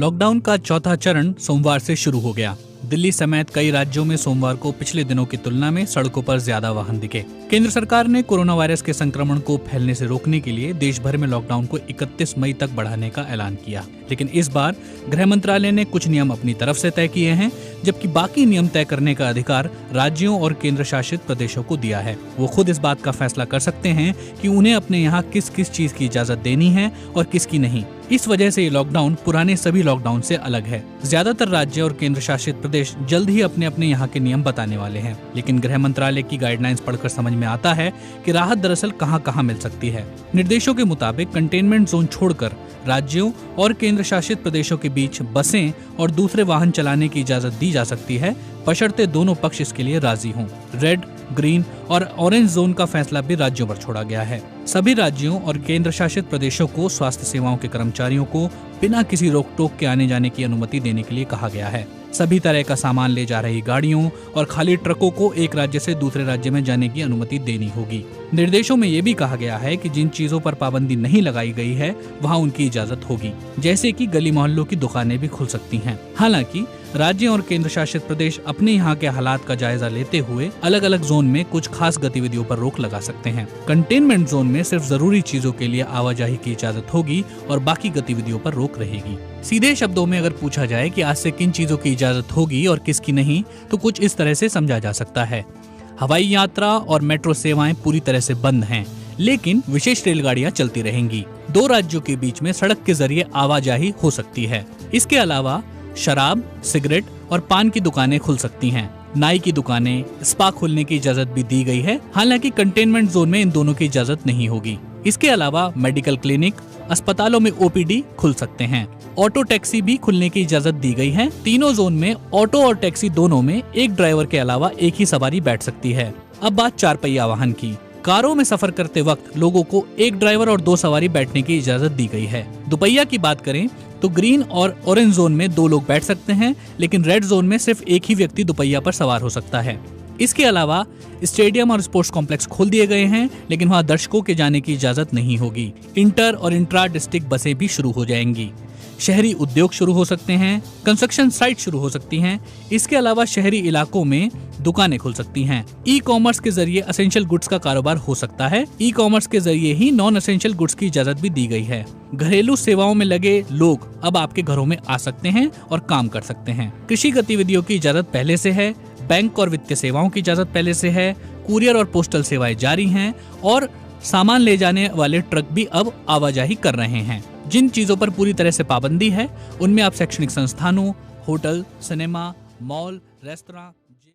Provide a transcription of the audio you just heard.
Lockdown का चौथा चरण सोमवार से शुरू हो गया। दिल्ली समेत कई राज्यों में सोमवार को पिछले दिनों की तुलना में सड़कों पर ज्यादा वाहन दिखे। केंद्र सरकार ने कोरोना वायरस के संक्रमण को फैलने से रोकने के लिए देश भर में लॉकडाउन को 31 मई तक बढ़ाने का ऐलान किया, लेकिन इस बार गृह मंत्रालय ने कुछ नियम अपनी तरफ से तय किए हैं, जबकि बाकी नियम तय करने का अधिकार राज्यों और केंद्र शासित प्रदेशों को दिया है। वो खुद इस बात का फैसला कर सकते हैं कि उन्हें अपने यहाँ किस किस चीज की इजाजत देनी है और किसकी नहीं। इस वजह से ये लॉकडाउन पुराने सभी लॉकडाउन से अलग है। ज्यादातर राज्य और केंद्र शासित प्रदेश जल्द ही अपने अपने यहाँ के नियम बताने वाले हैं, लेकिन गृह मंत्रालय की गाइडलाइंस पढ़कर समझ में आता है कि राहत दरअसल कहाँ कहाँ मिल सकती है। निर्देशों के मुताबिक कंटेनमेंट जोन छोड़कर राज्यों और केंद्र शासित प्रदेशों के बीच बसें और दूसरे वाहन चलाने की इजाजत दी जा सकती है, बशर्ते दोनों पक्ष इसके लिए राजी हों। रेड, ग्रीन और ऑरेंज जोन का फैसला भी राज्यों पर छोड़ा गया है। सभी राज्यों और केंद्र शासित प्रदेशों को स्वास्थ्य सेवाओं के कर्मचारियों को बिना किसी रोक टोक के आने जाने की अनुमति देने के लिए कहा गया है। सभी तरह का सामान ले जा रही गाड़ियों और खाली ट्रकों को एक राज्य से दूसरे राज्य में जाने की अनुमति देनी होगी। निर्देशों में ये भी कहा गया है कि जिन चीजों पर पाबंदी नहीं लगाई गई है वहाँ उनकी इजाजत होगी, जैसे कि गली मोहल्लों की दुकानें भी खुल सकती हैं। हालांकि राज्य और केंद्र शासित प्रदेश अपने यहाँ के हालात का जायजा लेते हुए अलग अलग जोन में कुछ खास गतिविधियों पर रोक लगा सकते हैं। कंटेनमेंट जोन में सिर्फ जरूरी चीजों के लिए आवाजाही की इजाजत होगी और बाकी गतिविधियों पर रोक रहेगी। सीधे शब्दों में अगर पूछा जाए कि आज से किन चीजों की इजाजत होगी और किसकी नहीं, तो कुछ इस तरह से समझा जा सकता है। हवाई यात्रा और मेट्रो सेवाएं पूरी तरह से बंद हैं, लेकिन विशेष रेलगाड़ियां चलती रहेंगी। 2 राज्यों के बीच में सड़क के जरिए आवाजाही हो सकती है। इसके अलावा शराब, सिगरेट और पान की दुकानें खुल सकती हैं। नाई की दुकानें, स्पा खोलने की इजाजत भी दी गई है। हालांकि कंटेनमेंट जोन में इन दोनों की इजाजत नहीं होगी। इसके अलावा मेडिकल क्लिनिक, अस्पतालों में ओपीडी खुल सकते हैं। ऑटो टैक्सी भी खुलने की इजाजत दी गई है। तीनों जोन में ऑटो और टैक्सी दोनों में एक ड्राइवर के अलावा एक ही सवारी बैठ सकती है। अब बात 4 पहिया वाहन की। कारों में सफर करते वक्त लोगों को एक ड्राइवर और 2 सवारी बैठने की इजाजत दी गई है। दोपहिया की बात करें तो ग्रीन और ऑरेंज जोन में 2 लोग बैठ सकते हैं, लेकिन रेड जोन में सिर्फ एक ही व्यक्ति दोपहिया पर सवार हो सकता है। इसके अलावा स्टेडियम और स्पोर्ट्स कॉम्प्लेक्स खोल दिए गए हैं, लेकिन वहां दर्शकों के जाने की इजाजत नहीं होगी। इंटर और इंट्रा डिस्ट्रिक्ट बसें भी शुरू हो जाएंगी। शहरी उद्योग शुरू हो सकते हैं, कंस्ट्रक्शन साइट शुरू हो सकती हैं। इसके अलावा शहरी इलाकों में दुकानें खुल सकती हैं। ई कॉमर्स के जरिए असेंशियल गुड्स का कारोबार हो सकता है। ई कॉमर्स के जरिए ही नॉन असेंशियल गुड्स की इजाजत भी दी गई है। घरेलू सेवाओं में लगे लोग अब आपके घरों में आ सकते हैं और काम कर सकते हैं। कृषि गतिविधियों की इजाजत पहले से है। बैंक और वित्तीय सेवाओं की इजाजत पहले से है। कुरियर और पोस्टल सेवाएं जारी हैं और सामान ले जाने वाले ट्रक भी अब आवाजाही कर रहे हैं। जिन चीजों पर पूरी तरह से पाबंदी है उनमें आप शैक्षणिक संस्थानों, होटल, सिनेमा, मॉल, रेस्तरां